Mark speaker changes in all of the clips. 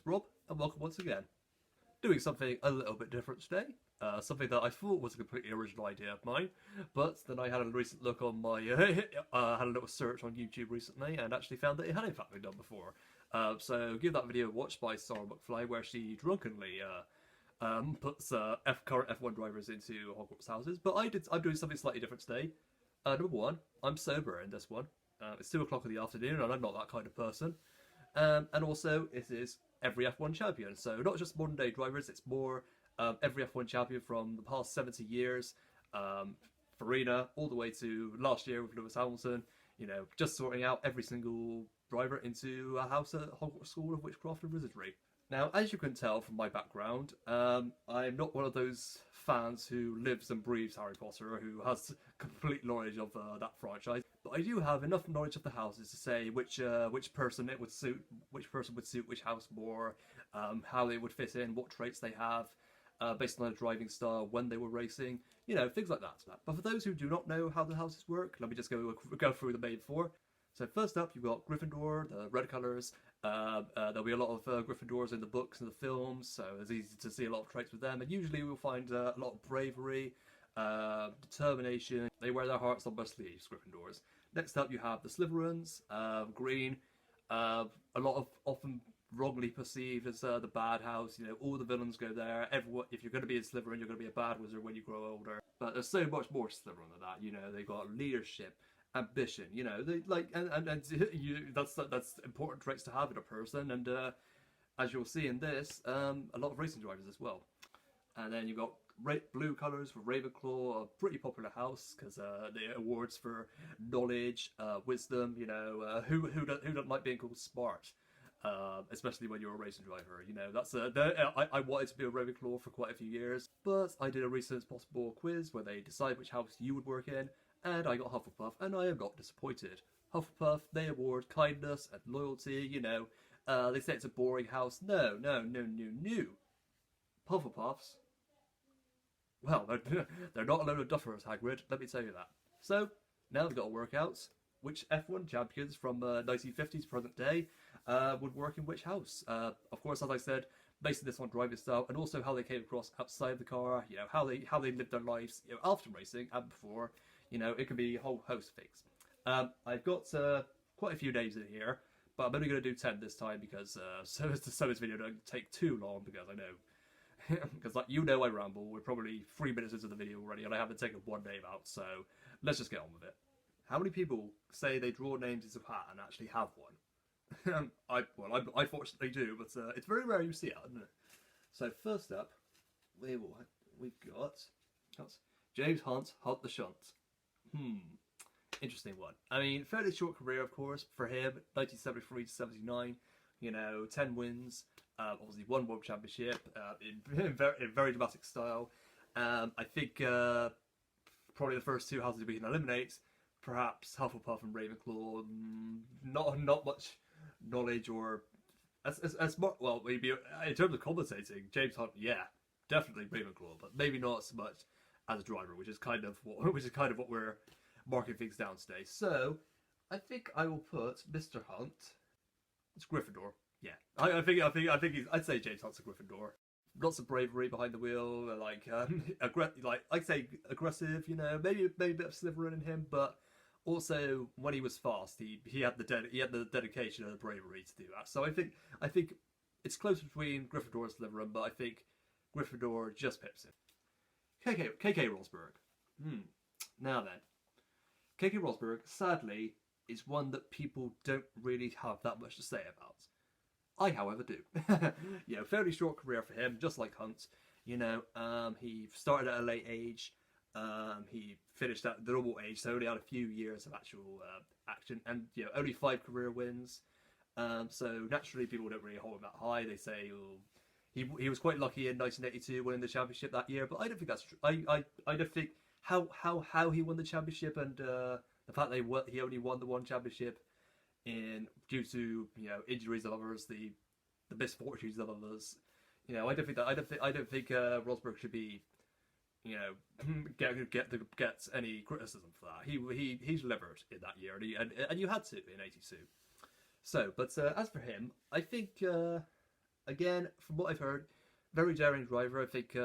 Speaker 1: is Rob, and welcome once again. Doing something a little bit different today. Something that I thought was a completely original idea of mine, but then I had a recent look on my, had a little search on YouTube recently, and actually found that it had in fact been done before. So give that video a watch by Sarah McFly, where she drunkenly puts current F1 drivers into Hogwarts houses. But I'm doing something slightly different today. Number one, I'm sober in this one. It's 2 o'clock in the afternoon, and I'm not that kind of person. And also, it is every F1 champion. So not just modern day drivers, it's more every F1 champion from the past 70 years, Farina, all the way to last year with Lewis Hamilton. You know, just sorting out every single driver into a house at Hogwarts School of Witchcraft and Wizardry. Now, as you can tell from my background, I'm not one of those fans who lives and breathes Harry Potter, who has complete knowledge of that franchise. But I do have enough knowledge of the houses to say which person it would suit, which person would suit which house more, how they would fit in, what traits they have, based on their driving style, when they were racing, you know, things like that. But for those who do not know how the houses work, let me just go through the main four. So first up, you've got Gryffindor, the red colours. There'll be a lot of Gryffindors in the books and the films, so it's easy to see a lot of traits with them. And usually we'll find a lot of bravery, determination. They wear their hearts on their sleeves, Gryffindors. Next up, you have the Slytherins, green. A lot of often wrongly perceived as the bad house. You know, all the villains go there. Everyone, if you're going to be a Slytherin, you're going to be a bad wizard when you grow older. But there's so much more to Slytherin than that. You know, they've got leadership, ambition, you know, they like, and that's important traits to have in a person, and as you'll see in this, a lot of racing drivers as well. And then you've got blue colours for Ravenclaw, a pretty popular house because the awards for knowledge, wisdom, you know, who doesn't like being called smart, especially when you're a racing driver. You know, that's I wanted to be a Ravenclaw for quite a few years, but I did a recent as possible quiz where they decide which house you would work in, and I got Hufflepuff, and I am not disappointed. Hufflepuff, they award kindness and loyalty, you know. They say it's a boring house. No. Hufflepuffs, well, they're not a load of duffers, Hagrid, let me tell you that. So, now we've got to work out which F1 champions from 1950s present day would work in which house. Of course, as I said, based on this on driving style, and also how they came across outside the car, you know, how they lived their lives, you know, after racing and before. You know, it could be a whole host of things. I've got quite a few names in here, but I'm only going to do 10 this time because so this video don't take too long, because I know, because like, you know, I ramble. We're probably 3 minutes into the video already, and I haven't taken one name out, so let's just get on with it. How many people say they draw names into a hat and actually have one? I fortunately do, but it's very rare you see it, isn't it? So first up, we've got James Hunt the Shunt. Interesting one. I mean, fairly short career, of course, for him. 1973 to 79. You know, 10 wins. Obviously, 1 World Championship in very dramatic style. I think probably the first 2 houses we can eliminate. Perhaps Hufflepuff and Ravenclaw. Not much knowledge or as much. Well, maybe in terms of commentating, James Hunt, yeah, definitely Ravenclaw, but maybe not so much as a driver, which is kind of what we're marking things down today. So I think I will put Mr. Hunt. It's Gryffindor. Yeah, I think I'd say James Hunt's a Gryffindor. Lots of bravery behind the wheel, like I'd say aggressive. You know, maybe a bit of Slytherin in him, but also when he was fast, he had the dedication and the bravery to do that. So I think it's close between Gryffindor and Slytherin, but I think Gryffindor just pips him. KK Rosberg. Now then, KK Rosberg, sadly, is one that people don't really have that much to say about. I, however, do. You know, fairly short career for him, just like Hunt. You know, he started at a late age. He finished at the normal age, so only had a few years of actual action, and you know, only 5 career wins. So naturally, people don't really hold him that high. They say, oh, he was quite lucky in 1982 winning the championship that year, but I don't think that's true. I don't think how he won the championship, and the fact that he only won the 1 championship due to, you know, injuries of others, the misfortunes of others. You know, I don't think Rosberg should be, you know, get any criticism for that. He's delivered in that year, and you had to in '82. So, but as for him, I think Again, from what I've heard, very daring driver. I think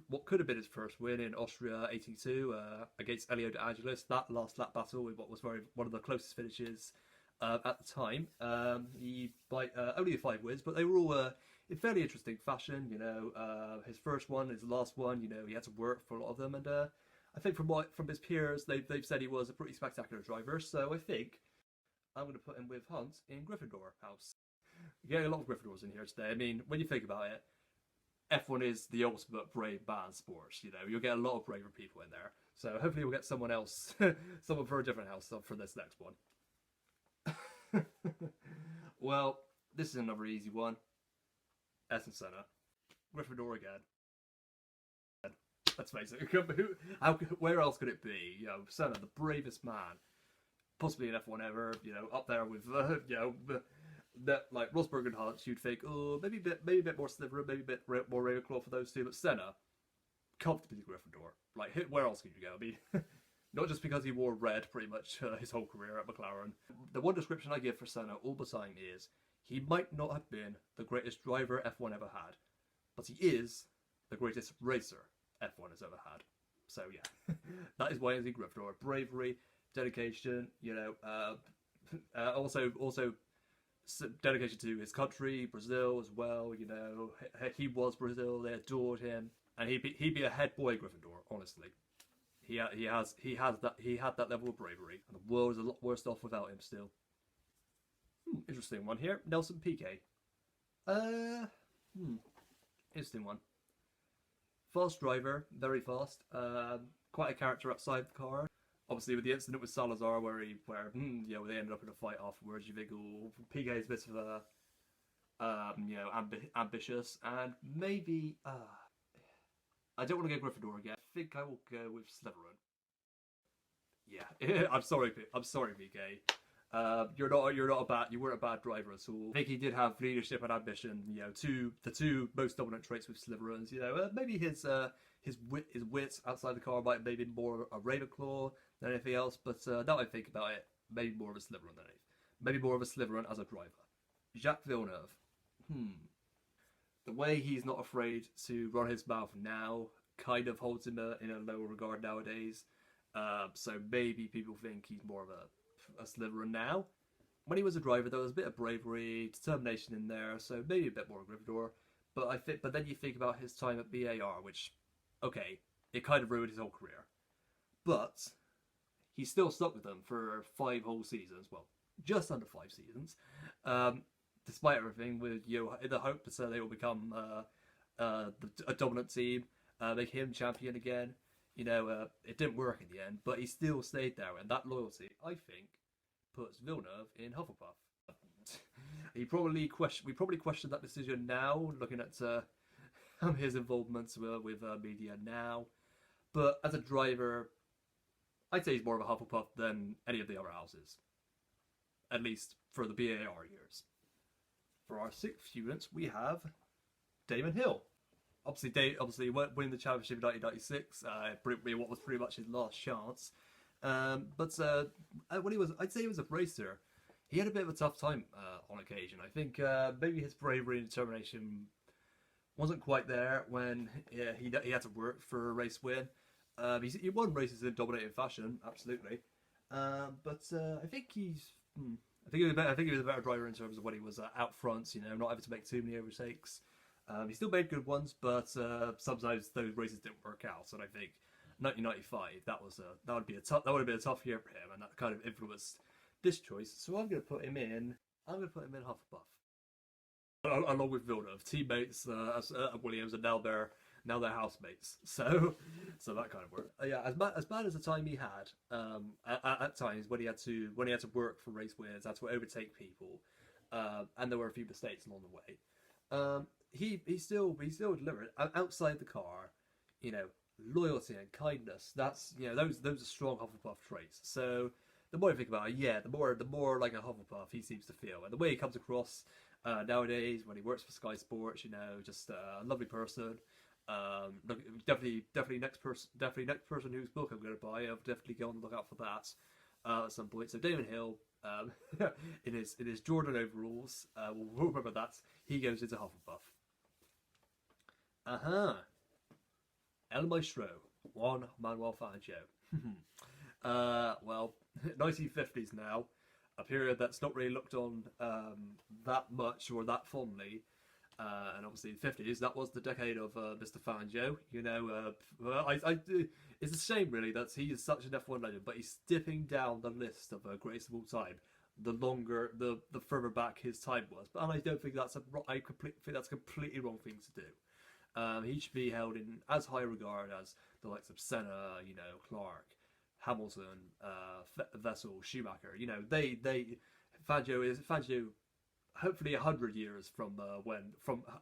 Speaker 1: what could have been his first win in Austria '82 against Elio De Angelis. That last lap battle with what was one of the closest finishes at the time. He by only 5 wins, but they were all in fairly interesting fashion. You know, his first one, his last one. You know, he had to work for a lot of them, and I think from his peers, they've said he was a pretty spectacular driver. So I think I'm going to put him with Hunt in Gryffindor House. You're getting a lot of Gryffindors in here today. I mean, when you think about it, F1 is the ultimate brave man sport. You know, you'll get a lot of braver people in there. So hopefully we'll get someone else, someone for a different house for this next one. Well, this is another easy one. Ayrton Senna. Gryffindor again. Let's face it. Where else could it be? You know, Senna, the bravest man, possibly in F1 ever. You know, up there with you know, that like Rosberg and Hunt. You'd think, oh, maybe a bit more Slytherin, maybe a bit more Ravenclaw for those two. But Senna, comfortably Gryffindor. Like, where else could you go? I mean, not just because he wore red pretty much his whole career at McLaren. The one description I give for Senna all the time is he might not have been the greatest driver F1 ever had, but he is the greatest racer F1 has ever had. So yeah, that is why he's in Gryffindor. Bravery, dedication, you know, also dedication to his country, Brazil as well. You know, he was Brazil. They adored him, and he'd be a head boy Gryffindor. Honestly, he had that level of bravery, and the world is a lot worse off without him still. Interesting one here, Nelson Piquet. Interesting one. Fast driver, very fast. Quite a character outside the car. Obviously, with the incident with Salazar, where you know, they ended up in a fight afterwards, you think, oh, Piquet is a bit of a, you know, ambitious, and maybe, I don't want to go Gryffindor again. I think I will go with Slytherin. Yeah, I'm sorry, Piquet. You weren't a bad driver at all. I think he did have leadership and ambition. You know, the two most dominant traits with Slytherins. You know, maybe his wit outside the car might have been more a Ravenclaw than anything else. But now I think about it, maybe more of a Slytherin than anything. Maybe more of a Slytherin as a driver. Jacques Villeneuve. The way he's not afraid to run his mouth now kind of holds him in a lower regard nowadays. So maybe people think he's more of a Slytherin now. When he was a driver, there was a bit of bravery, determination in there, so maybe a bit more Gryffindor. But then you think about his time at BAR, which, okay, it kind of ruined his whole career. But he still stuck with them for 5 whole seasons. Well, just under 5 seasons. Despite everything, with in the hope that they will become a dominant team, make him champion again. You know, it didn't work in the end, but he still stayed there, and that loyalty, I think, puts Villeneuve in Hufflepuff. We probably question that decision now, looking at his involvement with media now. But as a driver, I'd say he's more of a Hufflepuff than any of the other houses, at least for the BAR years. For our 6th students, we have Damon Hill. Obviously, winning the championship in 1996, what was pretty much his last chance. But when I'd say he was a racer. He had a bit of a tough time on occasion. I think maybe his bravery and determination wasn't quite there when he had to work for a race win. He won races in dominating fashion, absolutely. But I think he was a better driver in terms of when he was out front. You know, not having to make too many overtakes. He still made good ones, but sometimes those races didn't work out. And I think 1995 that would have been a tough year for him, and that kind of influenced this choice. So I'm going to put him in Hufflepuff, along with Villeneuve, teammates at Williams, and now they're housemates. So that kind of worked. Yeah, as bad as the time he had, at times when he had to work for race wins, had to overtake people, and there were a few mistakes along the way. He still delivered outside the car. You know, loyalty and kindness. That's, you know, those are strong Hufflepuff traits. So the more I think about it, yeah, the more like a Hufflepuff he seems to feel, and the way he comes across nowadays when he works for Sky Sports, you know, just a lovely person. Definitely next person whose book I'm going to buy. I'll definitely go on the lookout for that at some point. So Damon Hill, Um, in his Jordan overalls. We'll remember that. He goes into Hufflepuff. El Maestro, Juan Manuel Fangio. Well, 1950s now, a period that's not really looked on that much or that fondly. And obviously the 50s, that was the decade of Mr. Fangio. You know, it's a shame really that he is such an F1 legend, but he's dipping down the list of greatest of all time. The longer, the further back his time was, and I don't think that's I think that's a completely wrong thing to do. He should be held in as high regard as the likes of Senna, you know, Clark, Hamilton, Vettel, Schumacher. You know, Fangio. Hopefully 100 years from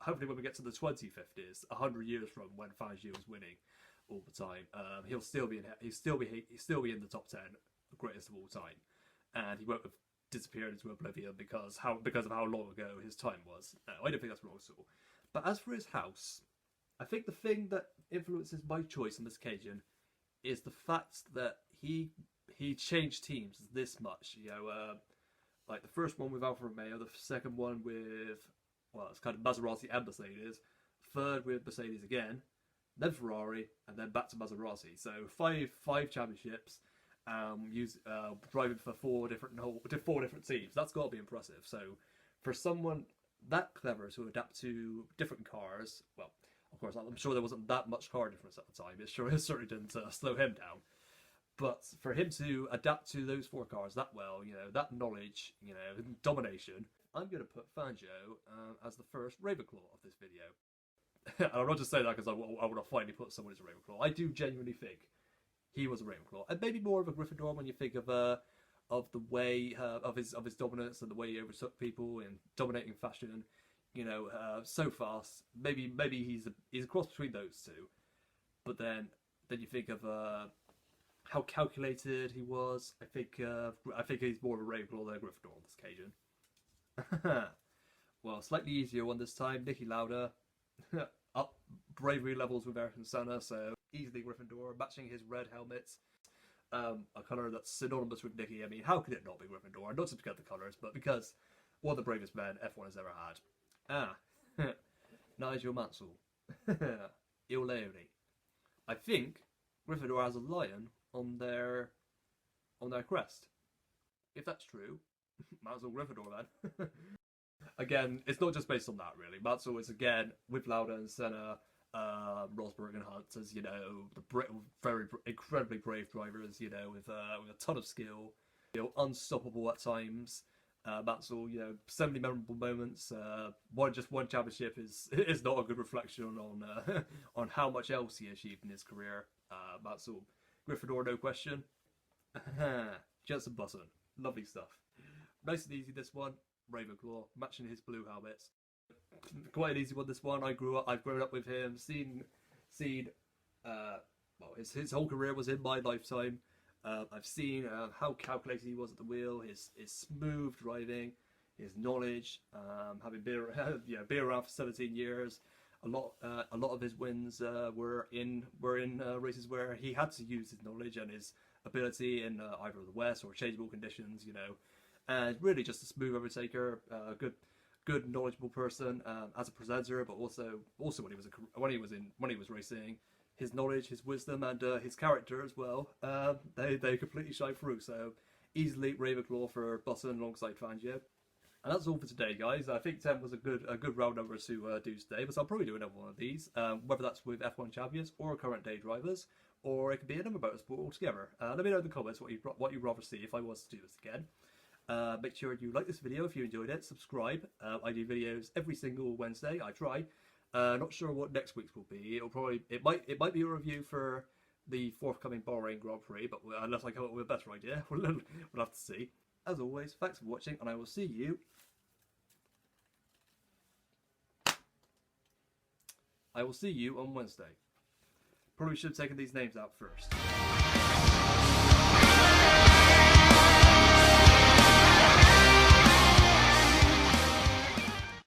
Speaker 1: hopefully when we get to the 2050s, 100 years from when Fangio was winning all the time, he'll still be in the top 10 greatest of all time, and he won't have disappeared into oblivion because of how long ago his time was. No, I don't think that's wrong at all. But as for his house, I think the thing that influences my choice on this occasion is the fact that he changed teams this much. You know. Like the first one with Alfa Romeo, the second one with, well, it's kind of Maserati and Mercedes, third with Mercedes again, then Ferrari, and then back to Maserati. So five championships, driving for four different teams. That's got to be impressive. So for someone that clever to adapt to different cars, well, of course, I'm sure there wasn't that much car difference at the time. It certainly didn't slow him down. But for him to adapt to those four cars that well, you know, that knowledge, you know, domination, I'm going to put Fangio as the first Ravenclaw of this video. And I'm not just saying that because I want to finally put someone as a Ravenclaw. I do genuinely think he was a Ravenclaw, and maybe more of a Gryffindor when you think of the way of his dominance and the way he overtook people in dominating fashion. You know, so fast. Maybe he's a cross between those two. But then you think of how calculated he was. I think he's more of a Ravenclaw than a Gryffindor on this occasion. Well, slightly easier one this time. Niki Lauda up bravery levels with Ayrton Senna, so easily Gryffindor, matching his red helmet, a colour that's synonymous with Niki. I mean, how could it not be Gryffindor? Not just because of the colours, but because one of the bravest men F1 has ever had. Nigel Mansell, Il Leone. I think Gryffindor has a lion on their crest. If that's true, Mansell Gryffindor then. Again, it's not just based on that really. Mansell is again with Lauda and Senna, Rosberg and Hunt as, you know, the incredibly brave drivers, you know, with a ton of skill, you know, unstoppable at times. Mansell, you know, so many memorable moments. One championship is not a good reflection on how much else he achieved in his career. Mansell, Gryffindor, no question. Jensen Button, lovely stuff. Nice and easy this one. Ravenclaw, matching his blue helmets. Quite an easy one this one. I've grown up with him, seen well, his whole career was in my lifetime. I've seen how calculated he was at the wheel, his smooth driving, his knowledge, having been around for 17 years. A lot of his wins were in races where he had to use his knowledge and his ability in either the West or changeable conditions, you know. And really just a smooth overtaker, good knowledgeable person as a presenter, but also when he was racing. His knowledge, his wisdom, and his character as well, they completely shine through. So easily Ravenclaw for Button alongside Fangio. And that's all for today, guys. I think 10 was a good round number to do today, but I'll probably do another one of these, whether that's with F1 champions or current day drivers, or it could be another motorsport altogether. Let me know in the comments what you'd rather see if I was to do this again. Make sure you like this video if you enjoyed it. Subscribe. I do videos every single Wednesday. I try. Not sure what next week's will be. It might be a review for the forthcoming Bahrain Grand Prix, but unless I come up with a better idea, we'll have to see. As always, thanks for watching, and I will see you. On Wednesday. Probably should have taken these names out first.